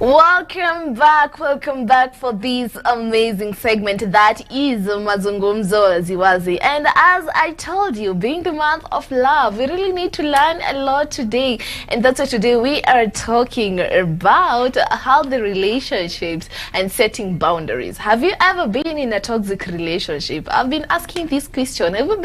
Welcome back for this amazing segment that is Mazungumzo, wazi. And as I told you, being the month of love, we really need to learn a lot today. And that's why today we are talking about how the relationships and setting boundaries. Have you ever been in a toxic relationship? I've been asking this question. Have you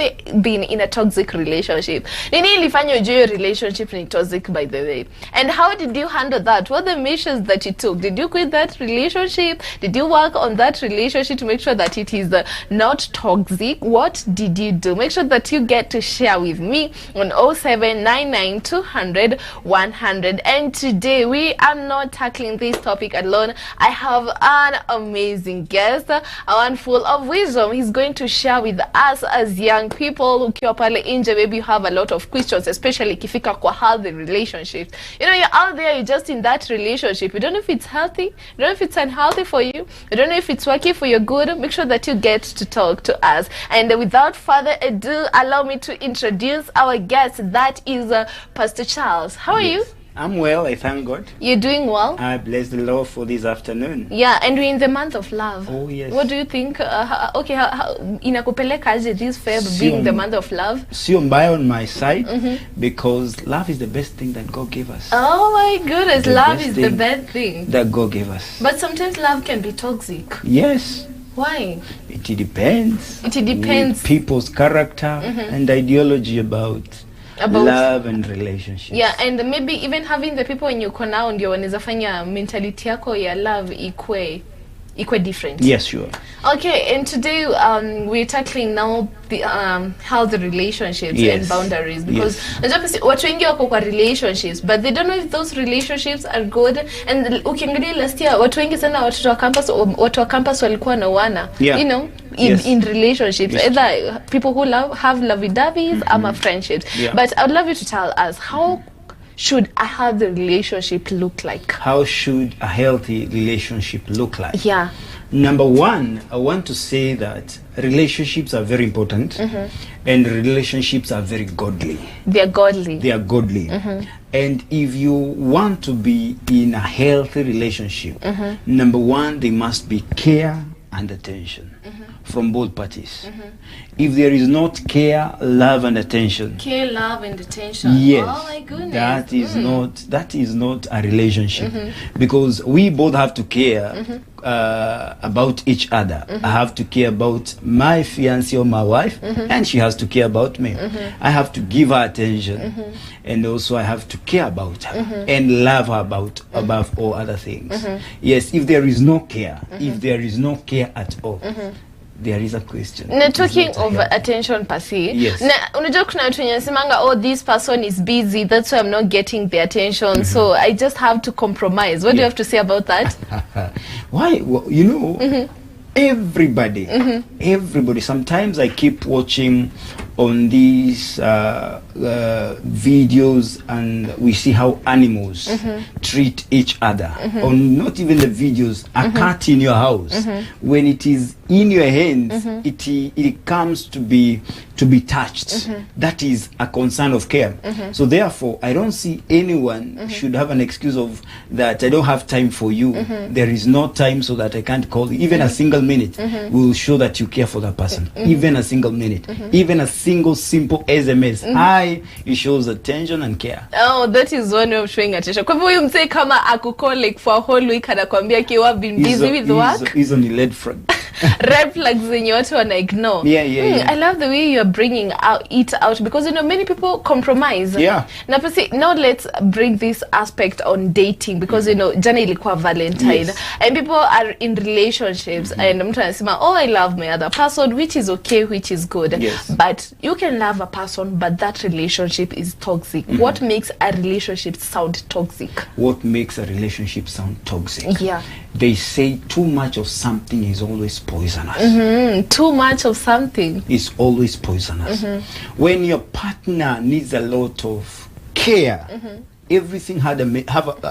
been in a toxic relationship? Nini ilifanya ujue relationship ni toxic, by the way? And how did you handle that? What are the measures that you took? Did you quit that relationship? Did you work on that relationship to make sure that it is not toxic? What did you do? Make sure that you get to share with me on 0799 200 100. And today we are not tackling this topic alone. I have an amazing guest, a one full of wisdom. He's going to share with us as young people. Ukiwa pale nje, maybe you have a lot of questions, especially kifika kwa healthy relationships. You know, you're out there, you're just in that relationship. You don't know if it's healthy, you don't know if it's unhealthy for you, you don't know if it's working for your good. Make sure that you get to talk to us. And without further ado, allow me to introduce our guest. That is Pastor Charles. How are you? I'm well, I thank God. You're doing well? I bless the Lord for this afternoon. Yeah, and we're in the month of love. Oh, yes. What do you think? Inakupeleka aje this Feb being the month of love? Sio mbaya on my side, because love is the best thing that God gave us. Oh my goodness, love is the best thing that God gave us. But sometimes love can be toxic. Yes. Why? It depends. It depends. People's character and ideology about love and relationships. Yeah, and maybe even having the people in your corner ndio wanaweza fanya mentality yako ya love ikwe different. Yes, sure. Okay, and today we're tackling now the healthy relationships and boundaries, because watu wengi wako kwa relationships but they don't know if those relationships are good. And ukiangalia last year watu wengi sana watu wa campus walikuwa na wana, you know, in relationships, either people who have lovey-dovey ama friendships. But I would love you to tell us, how should a healthy relationship look like? How should a healthy relationship look like? Yeah. Number one, I want to say that relationships are very important, and relationships are very godly. They are godly. They are godly. And if you want to be in a healthy relationship, number one, there must be care and attention from both parties. If there is not care, love and attention, love and attention, yes, oh my goodness, that is not a relationship, because we both have to care about each other. I have to care about my fiancé or my wife, and she has to care about me. I have to give her attention, and also I have to care about her and love her above all other things. Yes, if there is no care, if there is no care at all, there is a question. Now, talking of attention per se, yes. Unajua kuna watu wanasemanga, oh, this person is busy, that's why I'm not getting the attention, so I just have to compromise. What do you have to say about that? Why? Well, you know, everybody, sometimes I keep watching on these videos, and we see how animals treat each other. Or not even the videos, a cat in your house, when it is in your hands, it comes to be touched. That is a concern of care. So therefore, I don't see anyone should have an excuse of that I don't have time for you. There is no time, so that I can't call you. Even a single minute will show that you care for that person. Even a single minute, even a single simple SMS, it shows attention and care. Oh, that is one way of showing attention. Kwa hivyo mzee kama akukall like for a whole week anakuambia kiwa been busy with work, is on the red flag. Red flags zenye watu wana ignore. I love the way you are bringing it out, because you know many people compromise. Now let's bring this aspect on dating, because you know jana ilikuwa Valentine, and people are in relationships, and mtu anasema, oh, I love my other person, which is okay, which is good. But you can love a person, but that relationship is toxic. What makes a relationship sound toxic? What makes a relationship sound toxic? They say too much of something is always poisonous. Too much of something is always poisonous. When your partner needs a lot of care, everything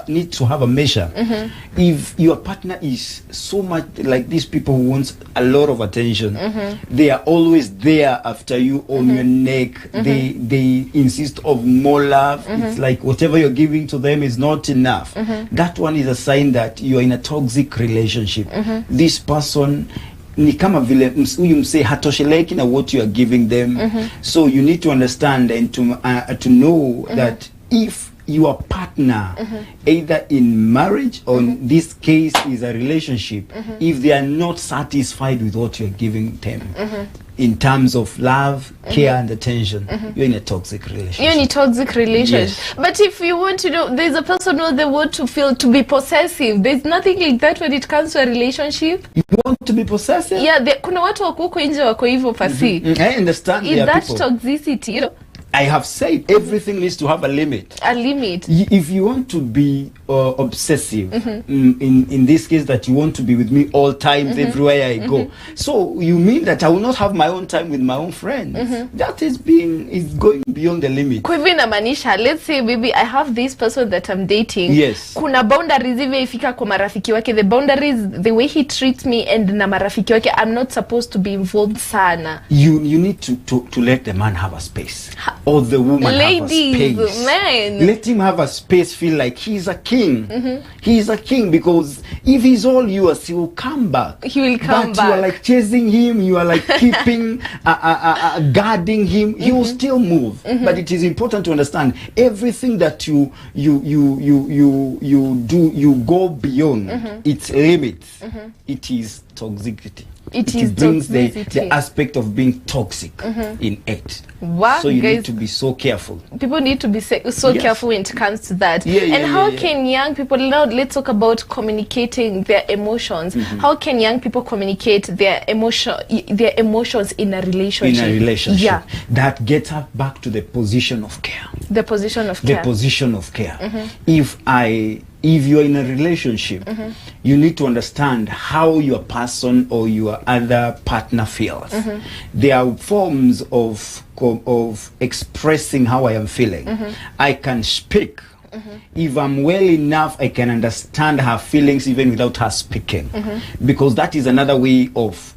needs to have a measure. If your partner is so much like these people who want a lot of attention, they are always there after you on your neck. They insist of more love. It's like whatever you're giving to them is not enough. That one is a sign that you are in a toxic relationship. This person ni kama vile huyu mse hatosheleki na what you are giving them. So you need to understand and to know that if your partner, either in marriage or in this case is a relationship, if they are not satisfied with what you're giving them in terms of love, care and attention, you're in a toxic relationship. You're in a toxic relationship. Yes. But if you want to know, there's a person who they want to be possessive. There's nothing like that when it comes to a relationship. You want to be possessive? Yeah, kuna watu wako nje wako hivyo pasi. I understand. Is that toxicity, you know? I have said everything needs to have a limit. A limit. If you want to be obsessive, in this case that you want to be with me all times, everywhere I go. So you mean that I will not have my own time with my own friends? That is going beyond the limit. Kwa hivyo inamaanisha, let's say maybe I have this person that I'm dating. Yes. Kuna boundaries hivi ifika kwa marafiki wake. The boundaries, the way he treats me and na marafiki wake, I'm not supposed to be involved sana. You need to let the man have a space. Or the woman Ladies, have a space. Man. Let him have a space, feel like he's a king. He is a king, because if he's all yours, he will come back. He will come back. But you are like chasing him, you are like keeping, guarding him. He will still move. But it is important to understand everything that you do, you go beyond its limits. It is toxicity. It brings the aspect of being toxic in it. Wow, so you guys, need to be so careful. People need to be so careful when it comes to that. And how can young people, now let's talk about communicating their emotions. How can young people communicate their emotions in a relationship? In a relationship. Yeah. That gets us back to the position of care. The position of care. The position of care. If you're in a relationship, you need to understand how your person or your other partner feels. There are forms of expressing how I am feeling. I can speak. If I'm well enough, I can understand her feelings even without her speaking, because that is another way of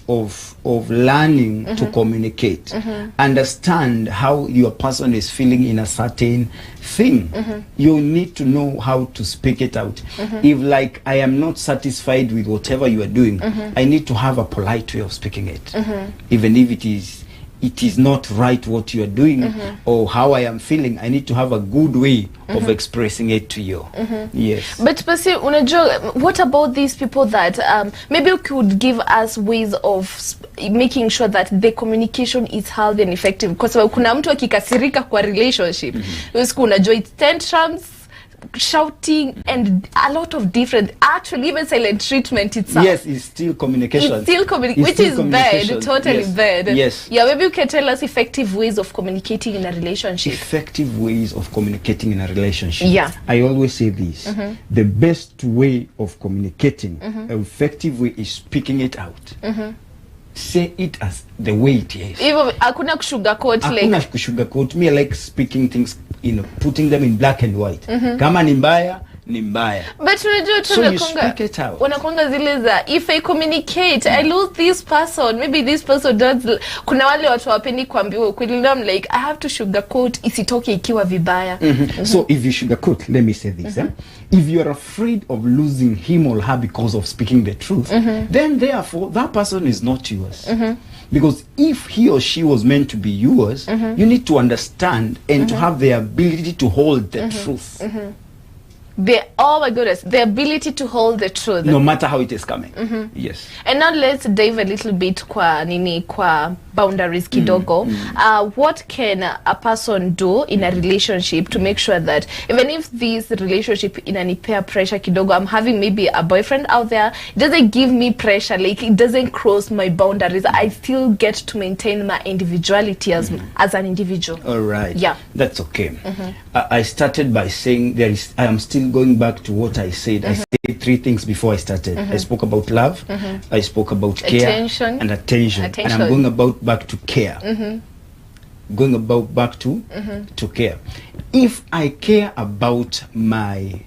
learning to communicate. Understand how your person is feeling in a certain thing. You need to know how to speak it out. If like I am not satisfied with whatever you are doing, I need to have a polite way of speaking it, even if it is not right what you are doing or how I am feeling. I need to have a good way of expressing it to you. Yes. But Pasi, unajua, what about these people that maybe you could give us ways of making sure that the communication is healthy and effective? Because kuna mtu akikasirika kwa relationship, unajua, it's tantrums, shouting, and a lot of different, actually even silent treatment itself. Yes, it's still communication. It's still communication, which is bad, totally bad. Yes. Yeah, maybe you can tell us effective ways of communicating in a relationship. Effective ways of communicating in a relationship. Yeah. I always say this. The best way of communicating, an effective way, is speaking it out. Say it as the way it is. Even hakuna kusugarcoat, hakuna kusugarcoat. Me, I like speaking things, putting them in black and white. Kama ni mbaya, ni mbaya. But unajua so you speak it out. Wanakonga zile za, if I communicate, I lose this person. Maybe this person does. Kuna wale watu wapendi kuambiwa ukweli. I'm like, I have to sugarcoat isitoke ikiwa vibaya. So if you sugarcoat, let me say this. If you are afraid of losing him or her because of speaking the truth, then therefore that person is not yours. Because if he or she was meant to be yours, you need to understand and to have the ability to hold the truth. Oh my goodness, the ability to hold the truth, no matter how it is coming. Yes. And now let's dive a little bit kwa boundaries kidogo. What can a person do in a relationship to make sure that even if this relationship inanipea pressure kidogo, I'm having maybe a boyfriend out there, it doesn't give me pressure, like it doesn't cross my boundaries, I still get to maintain my individuality as an individual. All right. Yeah. That's okay. I started by saying I am still going back to what I said. I said 3 things before I started. I spoke about love, I spoke about care, attention, and attention. And I'm going back to care. going about back to care. If I care about my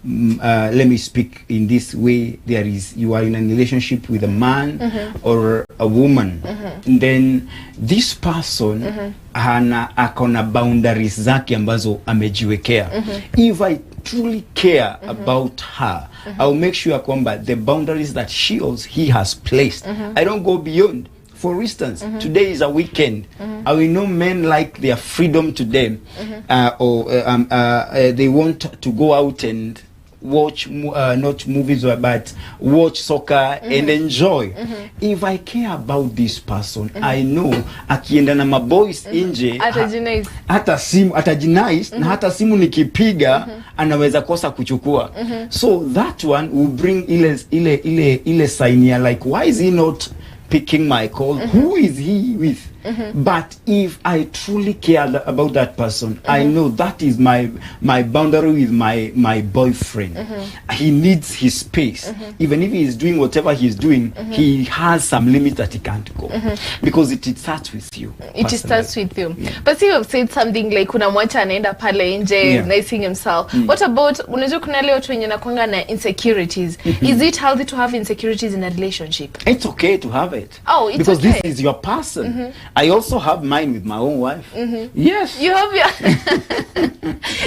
let me speak in this way, you are in a relationship with a man or a woman, then this person akona boundaries zake ambazo amejiwekea. If I truly care about her, I'll make sure kwamba the boundaries that he has placed, I don't go beyond. For instance, today is a weekend. I will know men like their freedom today, or they want to go out and watch not movies but watch soccer and enjoy. If I care about this person, I know akienda na maboys nje atajinais na hata simu nikipiga anaweza kosa kuchukua. So that one will bring ile sign ya like, why is he not picking my call? Who is he with? But if I truly care about that person, I know that is my boundary with my boyfriend. He needs his space. Even if he is doing whatever he is doing, he has some limit that he can't go, because it starts with you. It starts with you. But see, you have said something like unamwacha anaenda pale nje nicing himself. What about unajua kuna leo watu wenye nakuanga na insecurities? Is it healthy to have insecurities in a relationship? It's okay to have it. Oh, it's because okay. This is your person. I also have mine with my own wife. Yes. You have your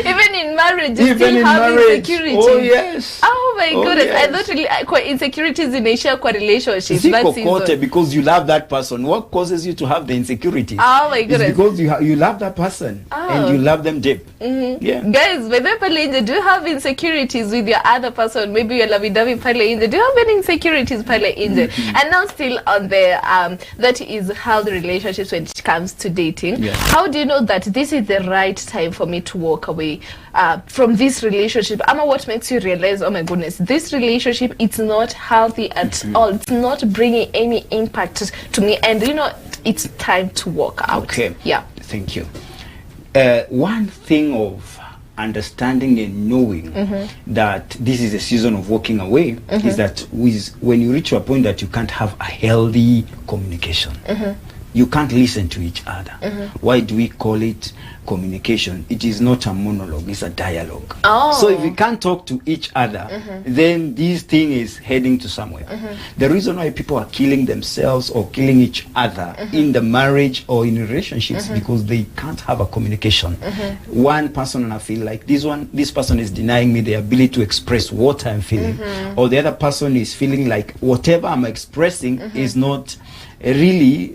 even in marriage you still have insecurity. Oh yes. Oh my goodness. Yes. I thought really insecurities in a kwa relationships. That's because you love that person. What causes you to have the insecurities? Oh my goodness. It's because you love that person and you love them deep. Yeah. Guys, do you have insecurities with your other person? Maybe you're lovey-dovey pale inje. Do you have any insecurities pale inje? And now still on the that is healthy relationships when it comes to dating. Yes. How do you know that this is the right time for me to walk away from this relationship? Ama, what makes you realize, oh my goodness, this relationship, it's not healthy at all. It's not bringing any impact to me, and you know, it's time to walk out. Okay. Yeah. Thank you. One thing of understanding and knowing that this is a season of walking away is that when you reach a point that you can't have a healthy communication, you can't listen to each other. Why do we call it communication? It is not a monologue, it's a dialogue. So if we can't talk to each other, then this thing is heading to somewhere. The reason why people are killing themselves or killing each other in the marriage or in relationships because they can't have a communication. One person, and I feel like this person is denying me the ability to express what I'm feeling, or the other person is feeling like whatever I'm expressing is not really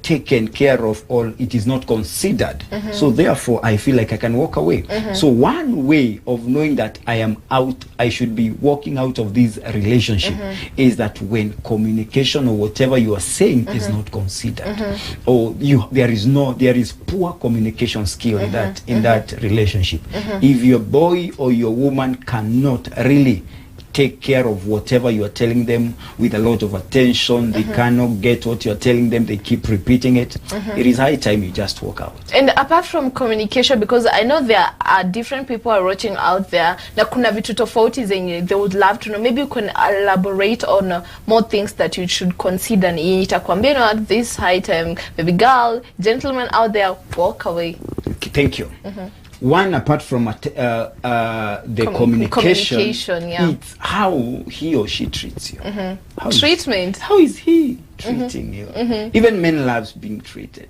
taken care of, or it is not considered. So therefore I feel like I can walk away. So one way of knowing that I am out, I should be walking out of this relationship, is that when communication or whatever you are saying is not considered, or there is poor communication skill in that relationship. If your boy or your woman cannot really take care of whatever you are telling them with a lot of attention, they cannot get what you are telling them, they keep repeating it, it is high time you just walk out. And apart from communication, because I know there are different people are watching out there, na kuna vitu tofauti zenye they would love to know, maybe you can elaborate on more things that you should consider. Ni itakwambia, you know, at this high time, baby girl, gentlemen out there, walk away. Okay, thank you. One, apart from the communication, yeah, it's how he or she treats you. Treatment. How is he treating you? Even men loves being treated.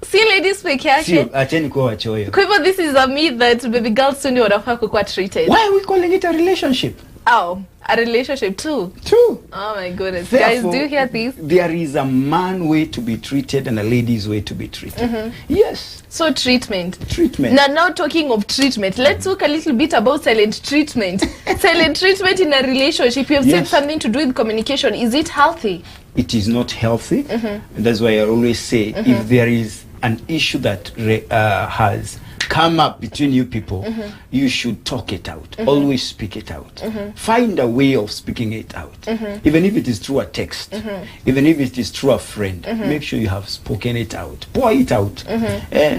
See, ladies peke yake. Acheni kuwa wachoyo. Kwa hivyo this is a myth that baby girls soon wanafaa kuwa treated. Why are we calling it a relationship? Oh, a relationship too. True. Oh my goodness. Therefore, guys, do you hear this? There is a man way to be treated and a lady's way to be treated. Yes. So treatment. Treatment. Now talking of treatment, let's talk a little bit about silent treatment. Silent treatment in a relationship. You have said something to do with communication. Is it healthy? It is not healthy. That's why I always say, if there is an issue that has come up between you people, you should talk it out. Always speak it out. Find a way of speaking it out. Even if it is through a text, even if it is through a friend, make sure you have spoken it out. Pour it out.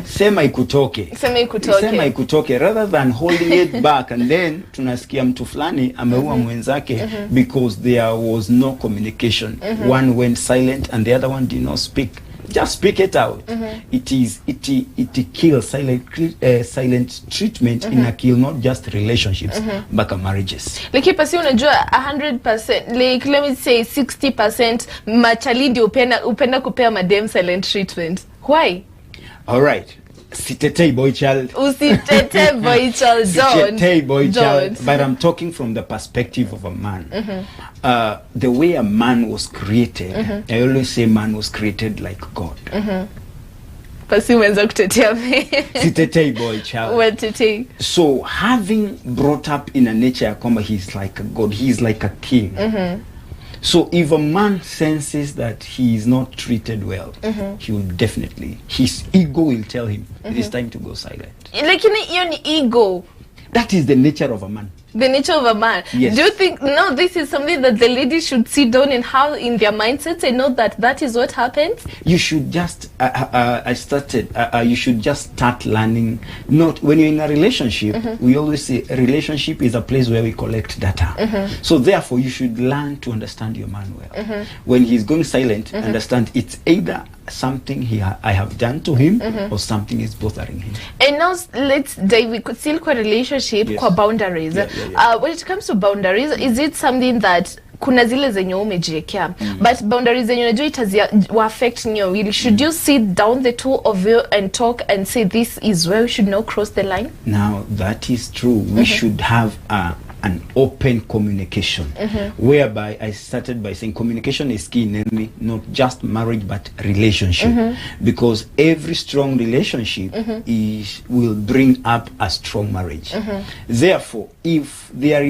Sema ikutoke. Sema ikutoke. Rather than holding it back and then tunasikia mtu fulani ameua mwenzake because there was no communication. One went silent and the other one did not speak. just speak it out. It kills silent treatment in kill not just relationships but marriages. Like pasi unajua 100%, like let me say 60% machali ndio upenda kupea madem silent treatment. Why? All right. Sitetei boy child. Usitete boy child. Sitetei boy child. But I'm talking from the perspective of a man. The way a man was created, I always say man was created like God. Pasi umenza kutetea me. Sitetei boy child. Wetetei. So having brought up in a nature kwamba he's like a God, he's like a king. So if a man senses that he is not treated well, he will definitely, his ego will tell him it is time to go silent. Like your ego. That is the nature of a man. The nature of a man. Yes. Do you think no, this is something that the ladies should sit down and have in their mindsets and know that is what happens? You should just you should just start learning. Not when you're in a relationship, we always say a relationship is a place where we collect data. So therefore you should learn to understand your man well. When he's going silent, understand it's either something I have done to him or something is bothering him. And now let's dive, we could still call relationship kwa boundaries. When it comes to boundaries, is it something that kuna zile zenye umejiwekea but boundaries zenye unajua itazi affect you really? Should you sit down the two of you and talk and say this is where we should not cross the line? Now that is true. We should have an open communication, whereby I started by saying communication is key, namely not just marriage but relationship, because every strong relationship will bring up a strong marriage. Therefore, if there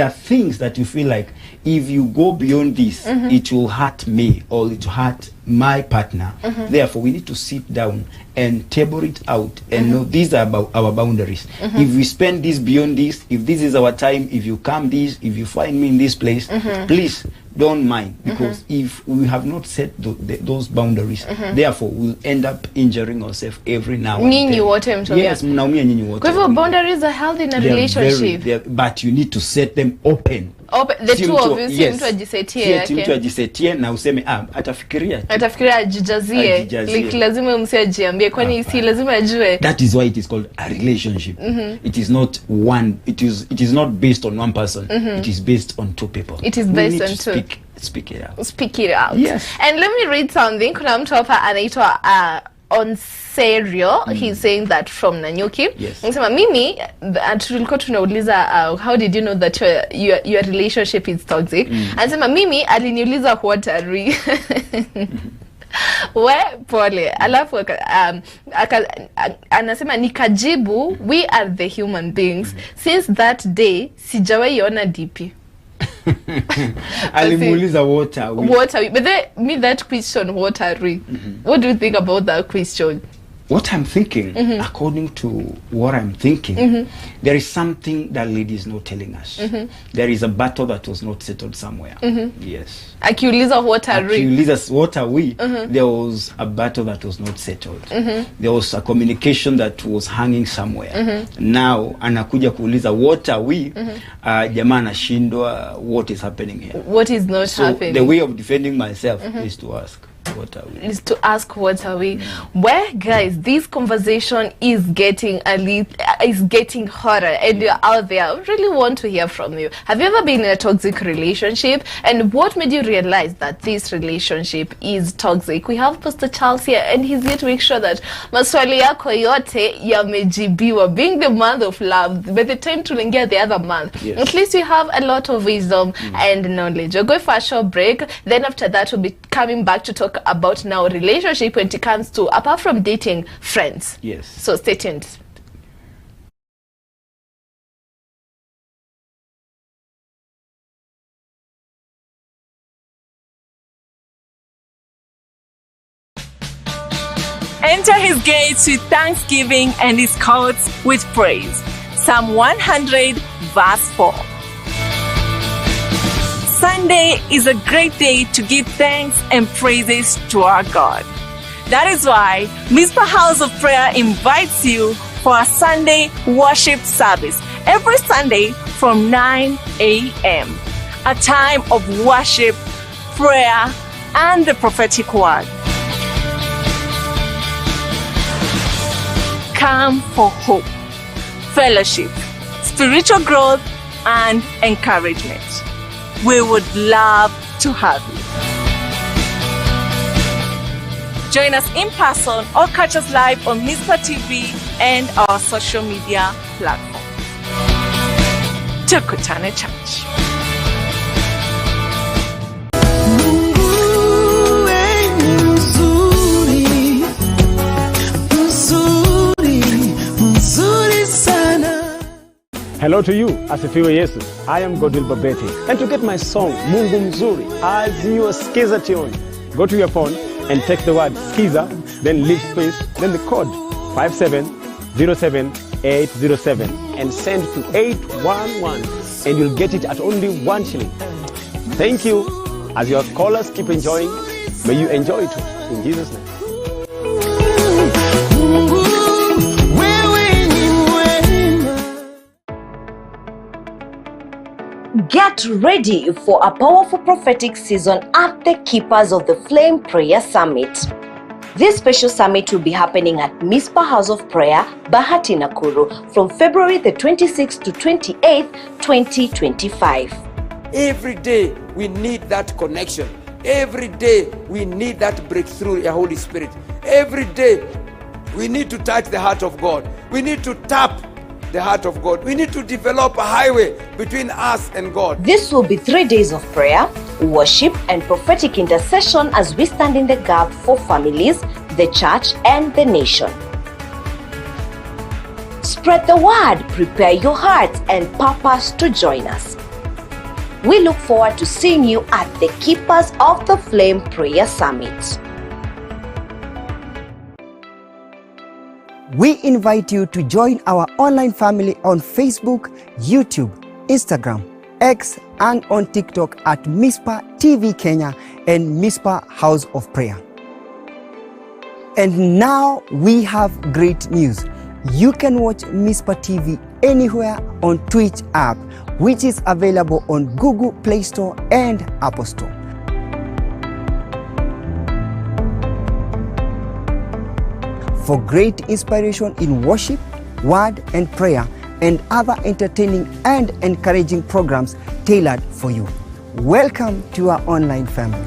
are things that you feel like if you go beyond this, it will hurt me or it will hurt my partner. Therefore, we need to sit down and table it out and know these are about our boundaries. If we spend this beyond this, if this is our time, if you come this, if you find me in this place, please don't mind, because if we have not set those boundaries, therefore we'll end up injuring ourselves every now and then. Yes, mnaumia nyinyi wote. Kwa hivyo boundaries are healthy in a relationship. But you need to set them open. The two of you, si mtu ajisetie yake. Si mtu ajisetie na useme atafikiria. Atafikiria ajijazie. Like lazima msiajiambie kwani si lazima ajue. That is why it is called a relationship. It is not one, it is not based on one person. It is based on two people. It is based on two. Speak it out. Speak it out. Yes. And let me read something. Kuna mtu hapa anaitwa on Serio, he's saying that from Nanyuki. Yes. Nasema mimi tulikuwa tunauliza how did you know that your relationship is toxic? Anasema mimi aliniuliza what are we? We pole. Alafu anasema nikajibu we are the human beings. Since that day sijawahi ona DP. Alimuuliza what are we? What are we? But then that question, what are we? What do you think about that question? What I'm thinking, according to what I'm thinking, there is something that lady is not telling us. There is a battle that was not settled somewhere. Yes. Akiuliza what are we? Akiuliza what are we? There was a battle that was not settled. There was a communication that was hanging somewhere. Now anakuja kuuliza what are we? Jamaa anashindwa what is happening here. What is not happening? The way of defending myself is to ask. What are we? Is to ask what are we? Well, guys, this conversation is getting hotter, and you're out there. I really want to hear from you. Have you ever been in a toxic relationship, and what made you realize that this relationship is toxic? We have Pastor Charles here, and he's here to make sure that maswali yako yote yamejibiwa. Being the month of love, by the time tunaingia the other month, at least we have a lot of wisdom and knowledge. We'll go for a short break. Then after that, we'll be coming back to talk about now relationship when it comes to, apart from dating, friends. Yes. So stay tuned. Enter his gates with thanksgiving and his courts with praise. Psalm 100 verse 4. Sunday is a great day to give thanks and praises to our God. That is why Mizpah House of Prayer invites you for a Sunday worship service every Sunday from 9 a.m. A time of worship, prayer, and the prophetic word. come for hope, fellowship, spiritual growth, and encouragement. We would love to have you. Join us in person or catch us live on Mizpah Tv and our social media platform. Tukutane Church. Hello to you, Asifiwe Yesu. I am Godwill Babeti. And to get my song, Mazungumzo, as your skiza tune, go to your phone and text the word skiza, then leave space, then the code 5707807 and send to 811 and you'll get it at only 1 shilling. Thank you. As your callers keep enjoying, may you enjoy it too. In Jesus' name. Get ready for a powerful prophetic season at the Keepers of the Flame Prayer Summit. This special summit will be happening at Mizpah House of Prayer, Bahati, Nakuru, from February the 26th to 28th, 2025. Every day we need that connection. Every day we need that breakthrough, the Holy Spirit. Every day we need to touch the heart of God. We need to tap the heart of God. We need to develop a highway between us and God. This will be 3 days of prayer, worship, and prophetic intercession as we stand in the gap for families, the church, and the nation. Spread the word, prepare your hearts and purpose to join us. We look forward to seeing you at the Keepers of the Flame Prayer Summit. We invite you to join our online family on Facebook, YouTube, Instagram, X, and on TikTok at Mizpah TV Kenya and Mizpah House of Prayer. And now we have great news. You can watch Mizpah TV anywhere on Twitch app, which is available on Google Play Store and Apple Store. For great inspiration in worship, word and prayer, and other entertaining and encouraging programs tailored for you. Welcome to our online family.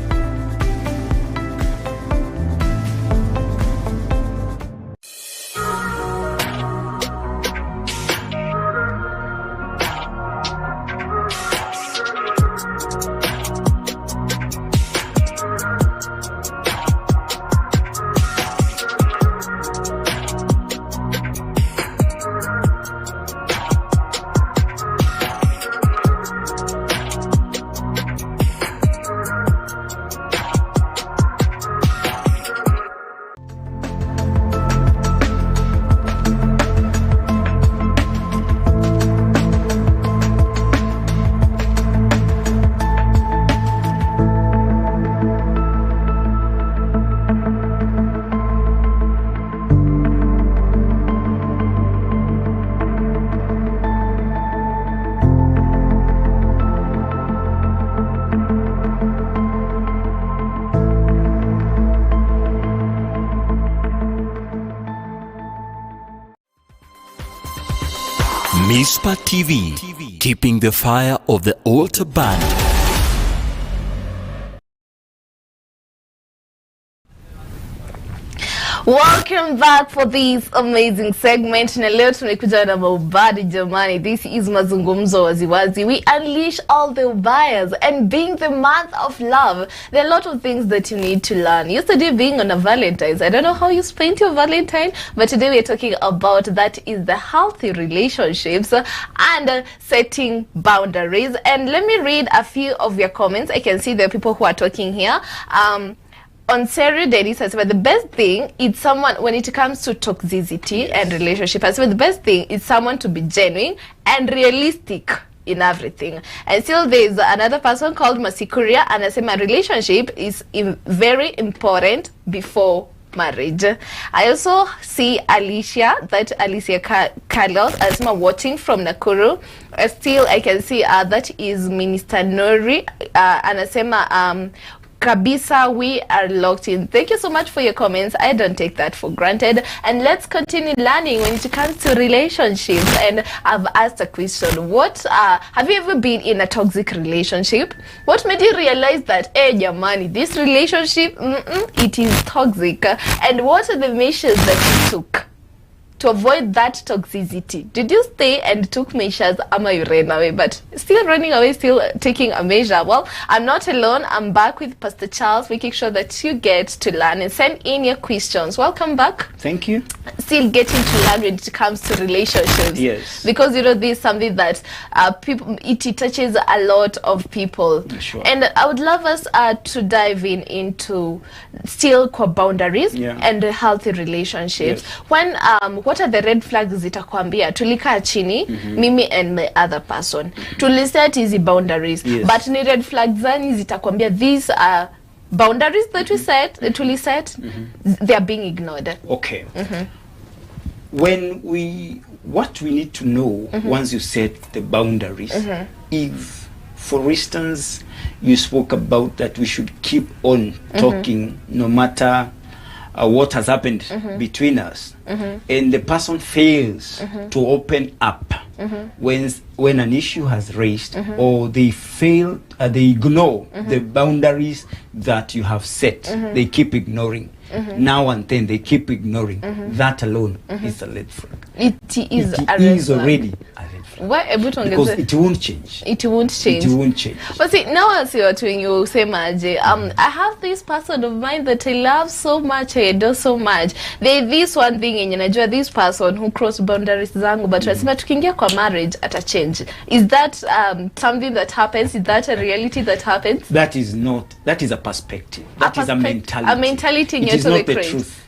Mizpah TV, keeping the fire of the altar burning. Welcome back for this amazing segment. Na leo tumekuja na maubadi jamani. This is Mazungumzo wazi. We unleash all the ubayas, and being the month of love, there are a lot of things that you need to learn. Yesterday being on a Valentine's, I don't know how you spent your Valentine, but today we're talking about that is the healthy relationships and setting boundaries. And let me read a few of your comments. I can see there are people who are talking here. On Serio Daddy says, but the best thing is someone, when it comes to toxicity and relationship, I said the best thing is someone to be genuine and realistic in everything. And still there's another person called Masikuria, and I say my relationship is very important before marriage. I also see Alicia Carlos as watching from Nakuru. Still I can see that is Minister Nori, anasema Kabisa, we are locked in. Thank you so much for your comments. I don't take that for granted. And let's continue learning when it comes to relationships. And I've asked a question. Have you ever been in a toxic relationship? What made you realize that, hey, Yamani, this relationship, it is toxic? And what are the measures that you took to avoid that toxicity? Did you stay and took measures, ama you ran away? But still running away, still taking a measure. Well, I'm not alone. I'm back with Pastor Charles, making sure that you get to learn and send in your questions. Welcome back. Thank you. Still getting to learn when it comes to relationships. Yes. Because, you know, this is something that people, it touches a lot of people. Sure. And I would love us to dive into still core boundaries and healthy relationships. Yes. When, what are the red flags zitakwambia? Tulikaa chini, mimi and my other person. Tuliset hizi boundaries. Yes. But ni red flags zani zitakwambia these are boundaries that we set, they are being ignored. Okay. What we need to know once you set the boundaries, if, for instance, you spoke about that we should keep on talking no matter what has happened between us, and the person fails to open up when an issue has raised, or they fail, they ignore the boundaries that you have set, they keep ignoring. Now and then they keep ignoring. That alone is a red flag. It is already a red flag. Why Because it won't change. It won't change. It won't change. But see, now I see what you say, Maji. I have this person of mine that I love so much, I adore so much. There's this one thing in Najua, this person who crossed boundaries zangu, but tunasema tukiingia kwa marriage ata change. Is that something that happens? Is that a reality that happens? That is not. That is a perspective. That is a mentality. A mentality in it is not the truth.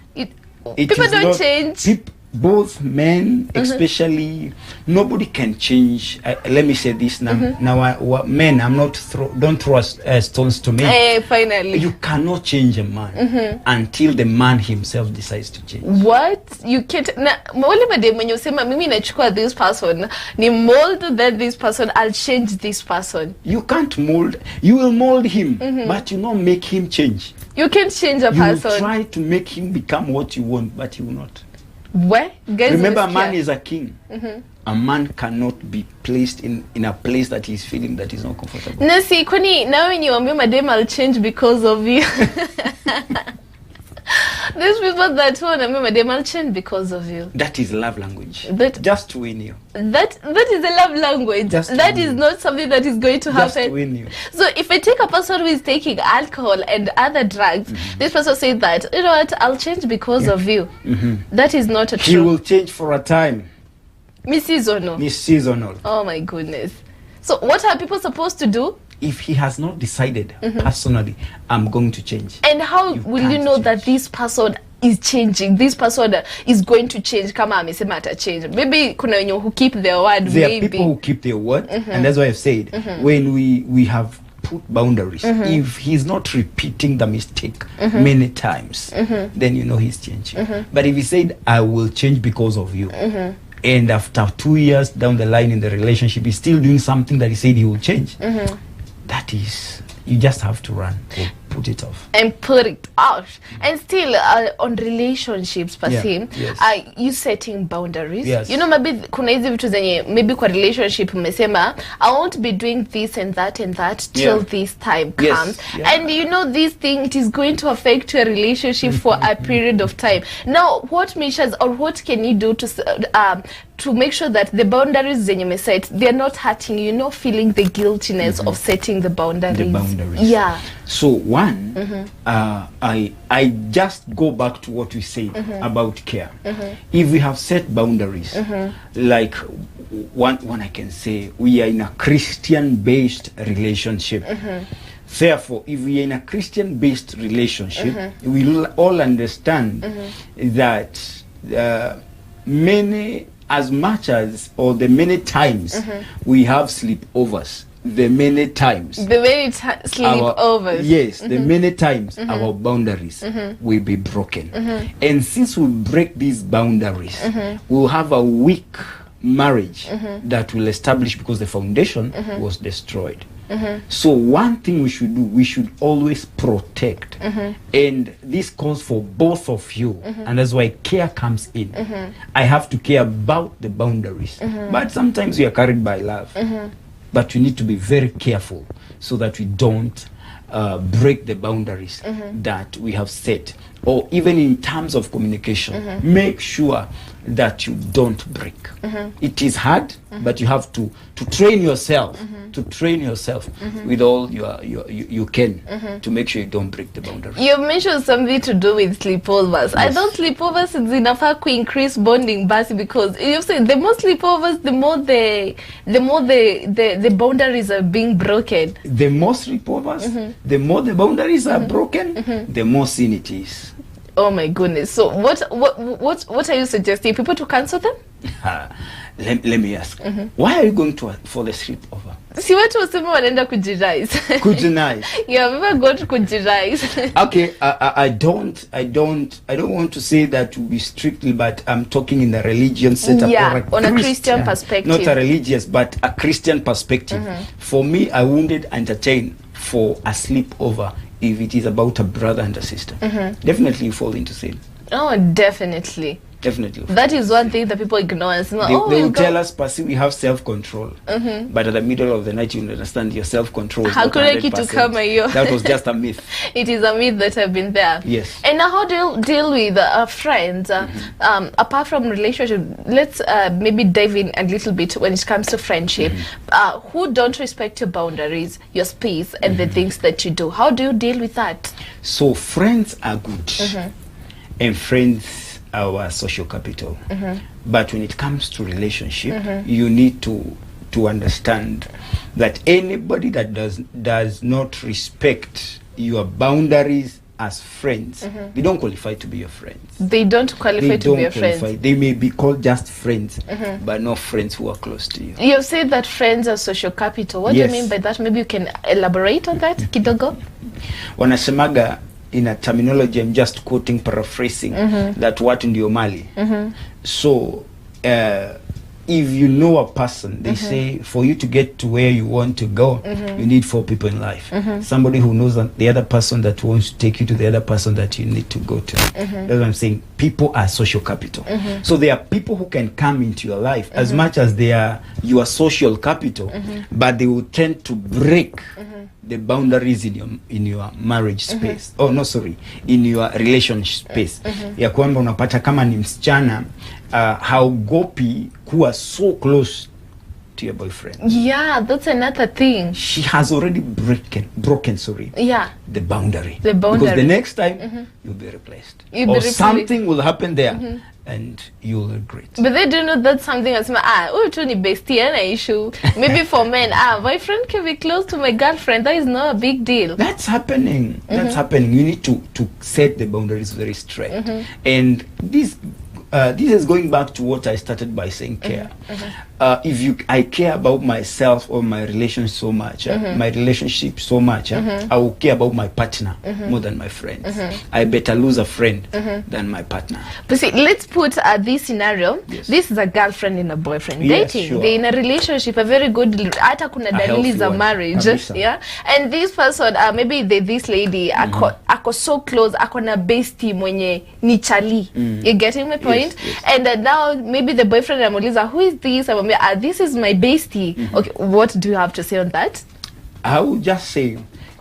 People don't change. Both men, especially, nobody can change. Let me say this now. Now, men, I'm not don't throw stones to me. Finally, you cannot change a man until the man himself decides to change. What? You can't. Only madem when you say, "Mimi nachukua this person, ni mold that this person. I'll change this person." You can't mold. You will mold him, but you not make him change. You can't change a person. You try to make him become what you want, but he will not. Where? Remember, a man is a king. A man cannot be placed in a place that he's feeling that is not comfortable. Nasi, kwani now when you ambi madam, I'll change because of you. These people that want madam, I'll change because of you. That is love language. Just to win you. That is a love language. That is not something that is going to happen. Just to win you. So if I take a person who is taking alcohol and other drugs, this person says that, you know what, I'll change because of you. That is not a true. He will change for a time. Seasonal. Oh my goodness. So what are people supposed to do? If he has not decided personally, I'm going to change. And how will you know that this person is changing? This person is going to change. Kama amesema ata change. Maybe kuna wenye who keep their word. There are people who keep their word, and that's why I've said when we have put boundaries, if he's not repeating the mistake many times, then you know he's changing. But if he said, I will change because of you, and after 2 years down the line in the relationship, he's still doing something that he said he will change, that is, you just have to run or put it off. And put it off. And still, on relationships, Pasim, you setting boundaries. Yes. You know, maybe kuna hizi vitu zenye, maybe kwa relationship umesema, I won't be doing this and that till this time comes. And you know, this thing, it is going to affect your relationship for a period of time. Now, what measures or what can you do to make sure that the boundaries zenye me set, they're not hurting you, not feeling the guiltiness of setting the boundaries. The boundaries. Yeah. So one, I just go back to what we said about care. If we have set boundaries, like one I can say, we are in a Christian-based relationship. Therefore, if we are in a Christian-based relationship, we will all understand that as much as, or the many times we have sleepovers, the many times sleepovers, yes, the many times our boundaries will be broken. And since we break these boundaries, we'll have a weak marriage that will establish because the foundation was destroyed. So one thing we should do, we should always protect. And this calls for both of you. And that's why care comes in. I have to care about the boundaries. But sometimes we are carried by love. But we need to be very careful so that we don't break the boundaries that we have set. Or even in terms of communication, make sure that you don't break. It is hard, but you have to train yourself, with all you can to make sure you don't break the boundaries. You mentioned something to do with sleepovers. I thought sleepovers is enough to increase bonding, Basi, because you say the more sleepovers, the more the boundaries are being broken. The more sleepovers, the more the boundaries are broken, the more sin it is. Oh my goodness! So what are you suggesting? People to cancel them? Let me ask. Why are you going for the sleepover? Si watu wasema wanaenda kujirais. Kujirais. Yeah, we were going to kujirais. Okay, I don't want to say that to be strictly, but I'm talking in the religion setup. Yeah, on a Christian perspective. Not a religious, but a Christian perspective. For me, I wouldn't entertain for a sleepover if it is about a brother and a sister. Definitely you fall into sin. Oh, definitely. Definitely. That is one thing that people ignore. They will tell us, Pastor, we have self-control. But at the middle of the night, you understand your self-control is not 100%. That was just a myth. It is a myth that have been there. Yes. And now how do you deal with friends? Apart from relationship, let's maybe dive in a little bit when it comes to friendship. Who don't respect your boundaries, your space, and the things that you do? How do you deal with that? So friends are good. And friends our social capital. But when it comes to relationship, you need to understand that anybody that does not respect your boundaries as friends, they don't qualify to be your friends. They don't qualify to be your friends. They may be called just friends, but not friends who are close to you. You said that friends are social capital. What do you mean by that? Maybe you can elaborate on that, kidogo? Wanasemaga, in a terminology, I'm just quoting, paraphrasing, that watu ndio mali. So, if you know a person, they say for you to get to where you want to go, you need 4 people in life. Somebody who knows the other person that wants to take you to the other person that you need to go to. That's what I'm saying. People are social capital. So there are people who can come into your life as much as they are your social capital, but they will tend to break the boundaries in your marriage space. Oh no, sorry, in your relationship space. Ya kwamba unapata kama ni msichana haugopi kuwa so close to your boyfriend. Yeah, that's another thing. She has already broken the boundary. Because the next time you'll be replaced. Something will happen there. And you'll regret. But they do know that something as Tony bestie and issue. Maybe for men, boyfriend can be close to my girlfriend. That is not a big deal. That's happening. That's happening. You need to set the boundaries very straight. And this is going back to what I started by saying, care. If I care about myself or my relationship so much, I will care about my partner more than my friends. I better lose a friend than my partner. But see, let's put this scenario. This is a girlfriend and a boyfriend dating. Sure. They're in a relationship, a very good, hata kuna dalili za marriage. Yeah. And this person, maybe this lady, ako so close, ako na bestie mwenye ni chali. You getting my point? Yes. And now maybe the boyfriend amuliza, who is this? This is my bestie. Okay, what do you have to say on that? I would just say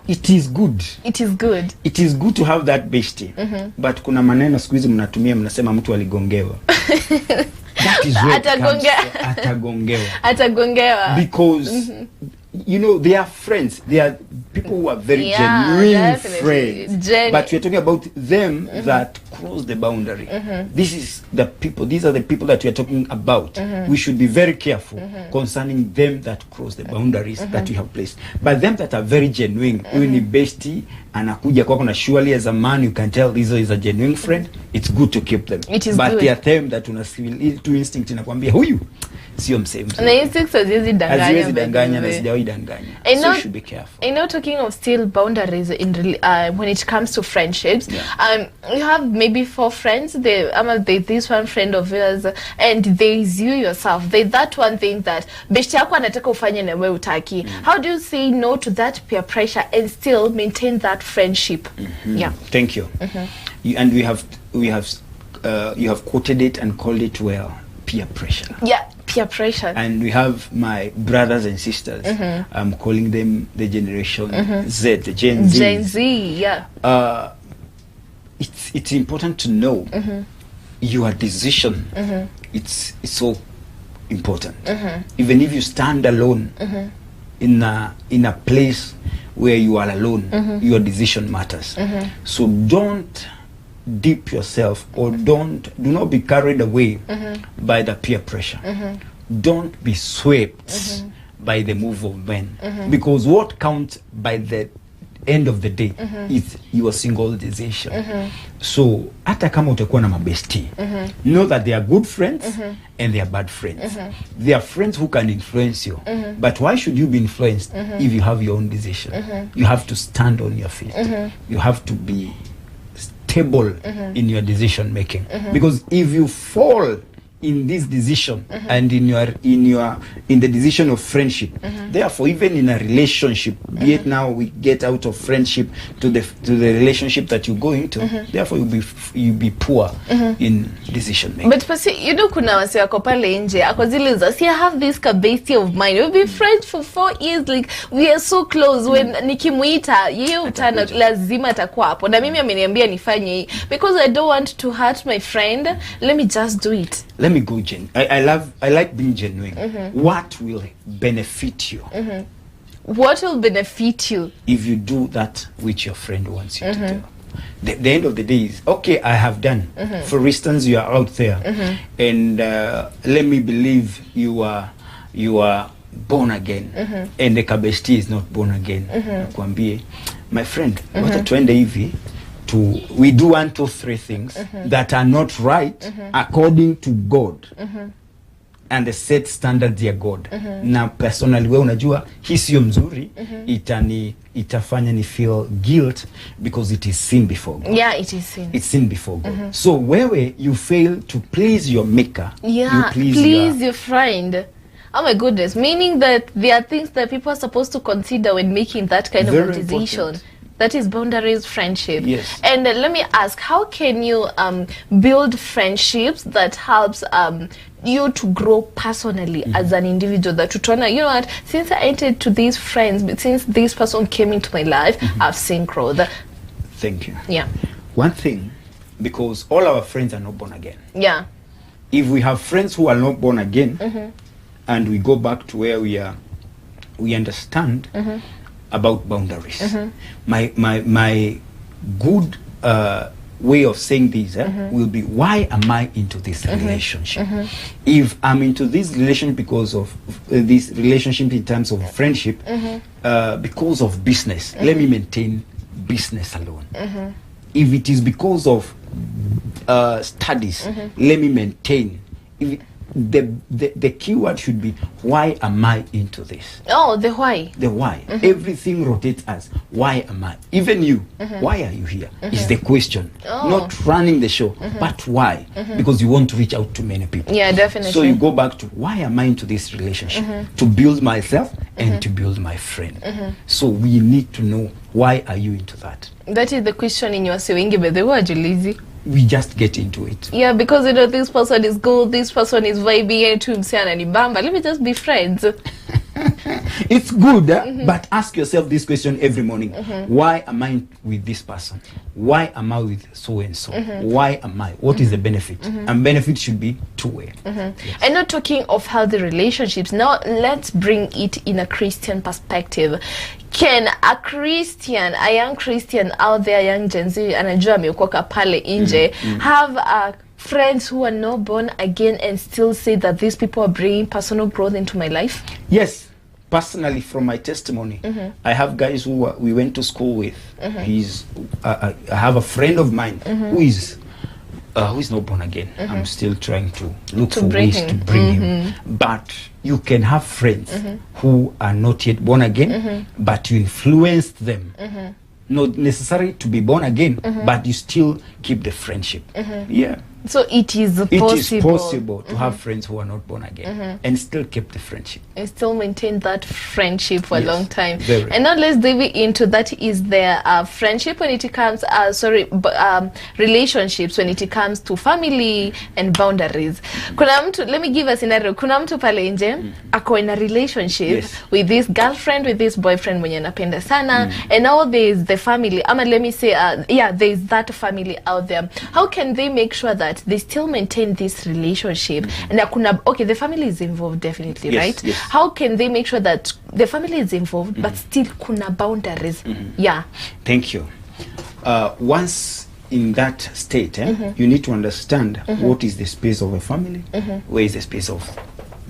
it is good. It is good. It is good to have that bestie. But kuna maneno siku hizi mnatumia mnasema mtu aligongewa. That is where atagongewa. Because you know, they are friends. They are people who are very genuine friends. But we're talking about them that cross the boundary. These are the people that we're talking about. We should be very careful concerning them that cross the boundaries that we have placed. But them that are very genuine, when bestie anakuja kwako na surely as a man you can tell this is a genuine friend, it's good to keep them. It is but good. There are them that unasikia to instinct inakwambia huyu sio msee mzuri. Na hii 6 haziwezi danganya. Haziwezi danganya na sijawahi danganya. So you should be careful. I know, talking of still boundaries in when it comes to friendships, you have maybe 4 friends. There's this one friend of yours, and there is you yourself. There's that one thing that beshte yako anataka ufanye na wewe utaki. How do you say no to that peer pressure and still maintain that friendship? Yeah. Thank you. And you have quoted it and called it well, peer pressure. Yeah, peer pressure. And we have my brothers and sisters. I'm calling them the generation Z, the Gen Z. Gen Z, yeah. It's important to know your decision. It's so important. Even if you stand alone in a place where you are alone, your decision matters. So don't dip yourself, or do not be carried away by the peer pressure. Don't be swept by the move of men, because what counts by the end of the day is your single decision. So hata kama utakuwa na mabesti, know that they are good friends and they are bad friends. They are friends who can influence you, but why should you be influenced if you have your own decision? You have to stand on your feet. You have to be stable in your decision making, because if you fall in this decision and in the decision of friendship, therefore even in a relationship, be it now we get out of friendship to the relationship that you go into, therefore you'll be poor in decision making. But you know, kuna wasi wako pale nje ako zile za see, I have this capacity of mine, we've been friends for 4 years, like we are so close, when nikimuita yeye utana lazima atakuwa hapo, na mimi ameniambia nifanye hii because I don't want to hurt my friend, let me just do it. Let me go I like being genuine. What will benefit you? What will benefit you if you do that which your friend wants you to do? The end of the day is, okay, I have done. For instance, you are out there and let me believe you are born again and the kabesti is not born again. Nakwambie, my friend, wacha tuende hivi, we do 1, 2, 3 things that are not right according to God and the set standards ya God. Na personally we unajua hii sio mzuri, itafanya ni feel guilt because it is sin before God. Yeah, it is sin. It's sin before God. So wewe you fail to please your maker, yeah, you please your friend. Oh my goodness, meaning that there are things that people are supposed to consider when making that kind of a decision. Important. That is boundaries, friendship. Yes. And let me ask, how can you build friendships that helps you to grow personally as an individual? That you know what, since I entered to these friends, but since this person came into my life, I've seen growth. Thank you. Yeah. One thing, because all our friends are not born again. Yeah. If we have friends who are not born again, and we go back to where we are, we understand about boundaries. My good way of saying this will be, why am I into this relationship? If I'm into this relationship because of this relationship in terms of friendship, because of business, let me maintain business alone. If it is because of studies, let me maintain. If the keyword should be, why am I into this? Oh, the why. The why. Everything rotates as, why am I? Even you, why are you here? Is the question. Not running the show, but why? Because you want to reach out to many people. Yeah, definitely. So you go back to, why am I into this relationship? To build myself and to build my friend. So we need to know, why are you into that? That is the question in your sewingi, but they were lazy. We just get into it. Yeah, because you know this person is good, this person is vibing to himself and bamba. Let me just be friends. It's good, but ask yourself this question every morning. Why am I with this person? Why am I with so and so? Why am I? What is the benefit? And benefit should be two-way. Yes. And not talking of healthy relationships, now let's bring it in a Christian perspective. Can a Christian, a young Christian out there, young Gen Z, anajua ameokoka pale nje, have friends who are not born again and still say that these people are bringing personal growth into my life? Yes. Personally, from my testimony, I have guys who we went to school with. I have a friend of mine who is who is not born again, I'm still trying to look To for bring ways him. to bring him. But you can have friends who are not yet born again, but you influenced them. Not necessary to be born again, but you still keep the friendship. Yeah. So it is possible. It is possible to have friends who are not born again and still keep the friendship. And still maintain that friendship for a Yes, long time. very. And now let's dive into that. Is there friendship when it comes, relationships when it comes to family and boundaries? Kuna mtu, let me give a scenario. Kuna mtu pale nje, ako in a relationship Yes. with this girlfriend, with this boyfriend mwenye anapenda sana, and now there is the family. Let me say, there is that family out there. How can they make sure that they still maintain this relationship? And the family is involved definitely, Yes, right? yes. How can they make sure that the family is involved, but still kuna boundaries? Yeah. Thank you. Once in that state, you need to understand what is the space of a family, where is the space of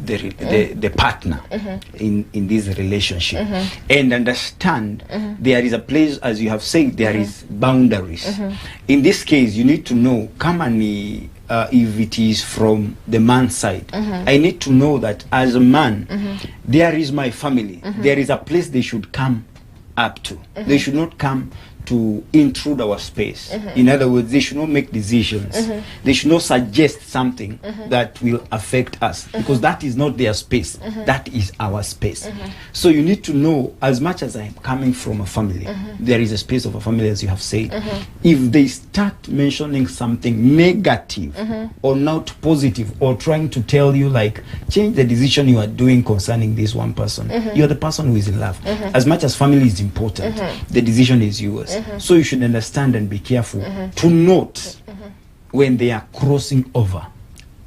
the partner in this relationship, and understand there is a place, as you have said, there is boundaries. In this case, you need to know if it is from the man's side. I need to know that as a man, there is my family. There is a place they should come up to. They should not come to intrude our space. In other words, they should not make decisions. They should not suggest something that will affect us, because that is not their space. That is our space. So you need to know, as much as I am coming from a family, there is a space of a family, as you have said. If they start mentioning something negative or not positive, or trying to tell you like, change the decision you are doing concerning this one person, you are the person who is in love. As much as family is important, the decision is yours. So you should understand and be careful to note when they are crossing over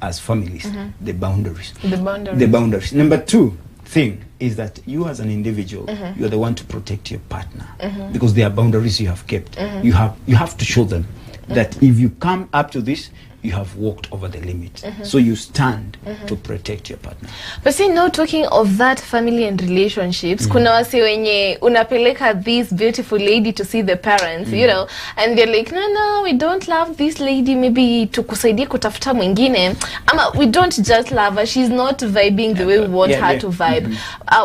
as families, the boundaries. The boundaries. Number two thing is that you as an individual, you are the one to protect your partner, because there are boundaries you have kept. You have to show them that if you come up to this, you have walked over the limit. So you stand to protect your partner. But see, now talking of that family and relationships, kuna wase wenye unapeleka this beautiful lady to see the parents, you know, and they're like, no, we don't love this lady, maybe tukusaidie kutafuta mwingine, ama we don't just love her, she's not vibing the way we want her to vibe.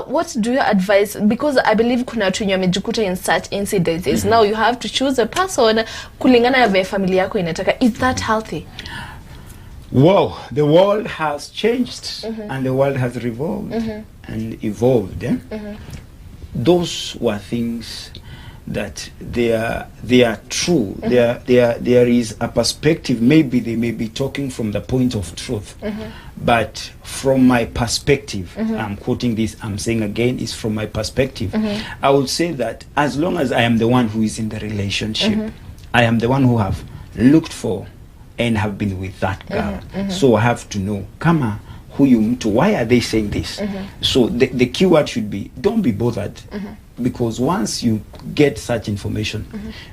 What do you advise? Because I believe kuna watu wenye wamejikuta in such incidences. Now you have to choose a person kulingana na vile familia yako inataka. Is that healthy? Wow, the world has changed and the world has revolved and evolved. Those were things that they are true. There is a perspective. Maybe they may be talking from the point of truth, but from my perspective, I'm quoting this, I'm saying again, is from my perspective. I would say that as long as I am the one who is in the relationship, I am the one who have looked for and have been with that girl. So I have to know, kama huyu mtu, why are they saying this? So the key word should be, don't be bothered. Because once you get such information,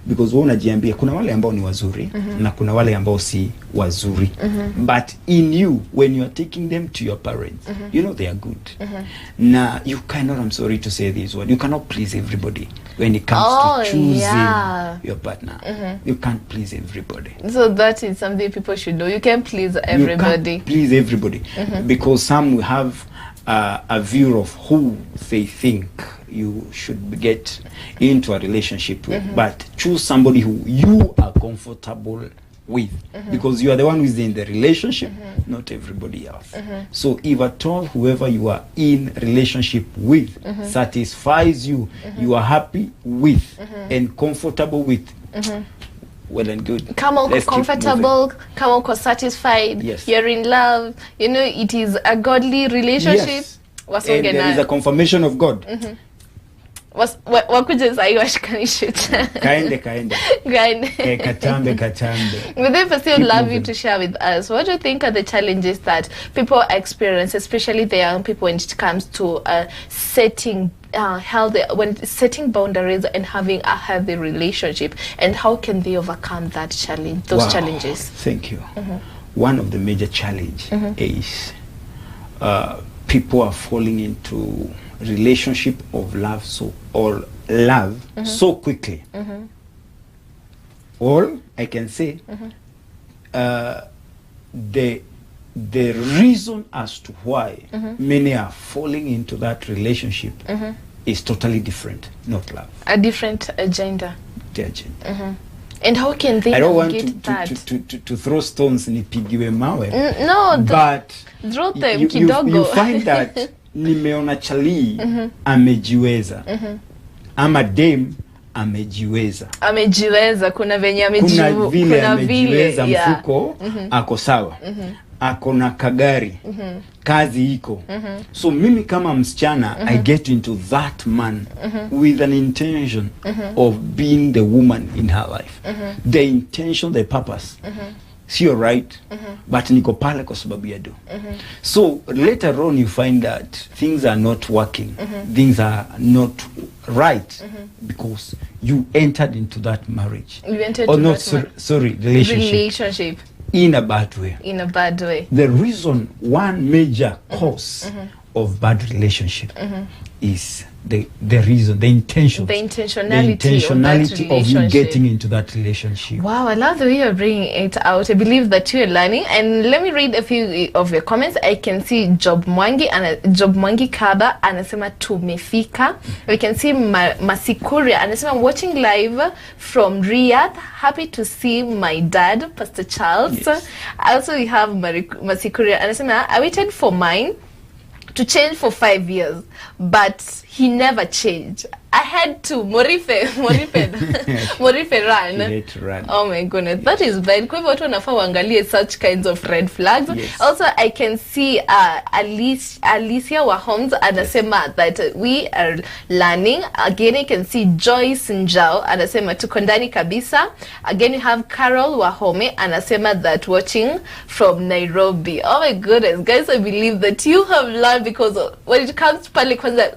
because unajiambia kuna wale ambao ni wazuri na kuna wale ambao si wazuri, but in you, when you are taking them to your parents, you know they are good. Now you cannot, I'm sorry to say this word, you cannot please everybody when it comes to choosing your partner. You can't please everybody. So that is something people should know. You can't please everybody. You can't please everybody, because some will have a view of who they think you should get into a relationship with, but choose somebody who you are comfortable with, because you are the one who is in the relationship, not everybody else. So if at all whoever you are in relationship with satisfies you, you are happy with and comfortable with, well and good. Come on, comfortable, come on, satisfied, you're in love, you know, it is a godly relationship. And there is a confirmation of God. Wakuja sahi washikanishuta. Kaende. Katambe. But then first, I'd love you to share with us, what do you think are the challenges that people experience, especially the young people, when it comes to setting setting boundaries and having a healthy relationship, and how can they overcome that challenge, those challenges? Thank you. One of the major challenge is people are falling into relationship of love so quickly. All I can say, the reason as to why many are falling into that relationship is totally different, not love. A different agenda. The agenda. And how can they I don't want get that? to throw stones nipigiwe mawe. No, but throw them you kidogo. find that nimeona chali amejiweza. Ama dem amejiweza. Amejiweza, kuna venye kuna vile amejiweza, yeah. Mfuko ako sawa. Ako na kagari. Kazi iko. So mimi kama msichana I get into that man with an intention of being the woman in her life. The intention, the purpose. Sio right, but niko pale kwa sababu ya do. So later on you find that things are not working. Things are not right because you entered into that marriage. You entered or into not that sorry, relationship. In a bad way. In a bad way. The reason, one major cause of bad relationship is the reason, the intention. The intentionality of you getting into that relationship. Wow, I love the way you're bringing it out. I believe that you are learning. And let me read a few of your comments. I can see Job Mwangi Kaba anasema tumefika. We can see Masikuria anasema watching live from Riyadh. Happy to see my dad, Pastor Charles. Yes. Also we have Masikuria anasema I waited for mine to change for 5 years, but he never changed. I had to Morife run. Oh my goodness, that is bad. Kwa hivyo watu wanafaa waangalie such kinds of red flags. Yes. Also, I can see Alicia Wahomes anasema that we are learning. Again, I can see Joyce Njao anasema tuko ndani kabisa. Again, you have Carol Wahome anasema that watching from Nairobi. Oh my goodness, guys, I believe that you have learned because when it comes to pale kwanza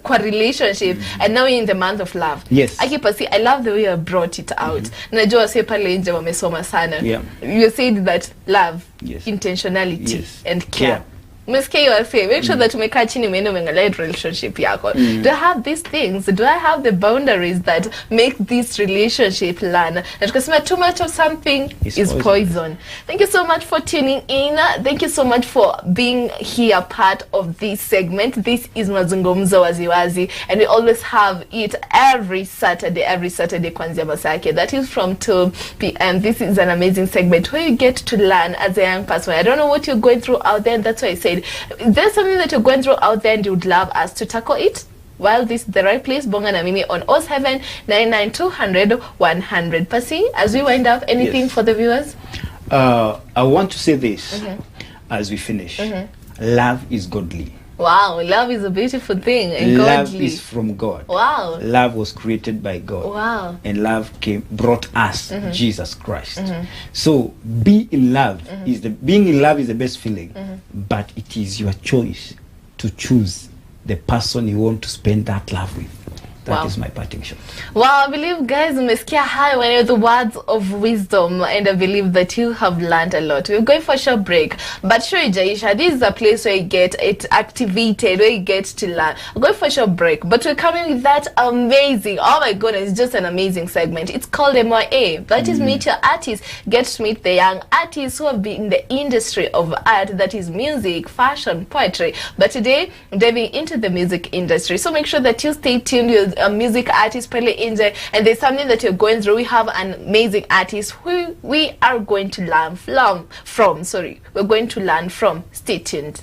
kwa relationship and now we're in the month of love. Yes. Akipasi, I love the way you brought it out. Najua say pale nje wamesoma sana. Yeah. You said that love, Yes. intentionality, Yes. and care. Yeah. Umesikia you say, make sure that umekaa chini umeenda umeangalia relationship yako. Do I have these things? Do I have the boundaries that make this relationship learn? Na tukasema too much of something is poison. Thank you so much for tuning in. Thank you so much for being here part of this segment. This is Mazungumzo Wazi, and we always have it every Saturday kuanzia Masake. That is from 2 p.m. This is an amazing segment where you get to learn as a young person. I don't know what you're going through out there, and that's why I said if there's something that you're going through out there and you would love us to tackle it, well, this is the right place. Bonga na mimi on 07 99 200 100. Pasi, as we wind up, anything Yes. for the viewers? I want to say this as we finish. Love is godly. Wow, love is a beautiful thing and Love godly. is from God. Wow. Love was created by God. Wow. And love brought us Jesus Christ. So be in love being in love is the best feeling, but it is your choice to choose the person you want to spend that love with. That is my parting shot. Wow, I believe, guys, umesikia hayo when the words of wisdom, and I believe that you have learned a lot. We're going for a short break, but sure, Jaisha, this is a place where you get it activated, where you get to learn. We're going for a short break, but we're coming with that amazing, oh my goodness, it's just an amazing segment. It's called MYA. That is Meet Your Artist. Get to meet the young artists who have been in the industry of art, that is music, fashion, poetry. But today, diving into the music industry. So make sure that you stay tuned with a music artist pale nje, and there's something that you're going through. We have an amazing artist who we are going to learn from. We're going to learn from. Stay tuned.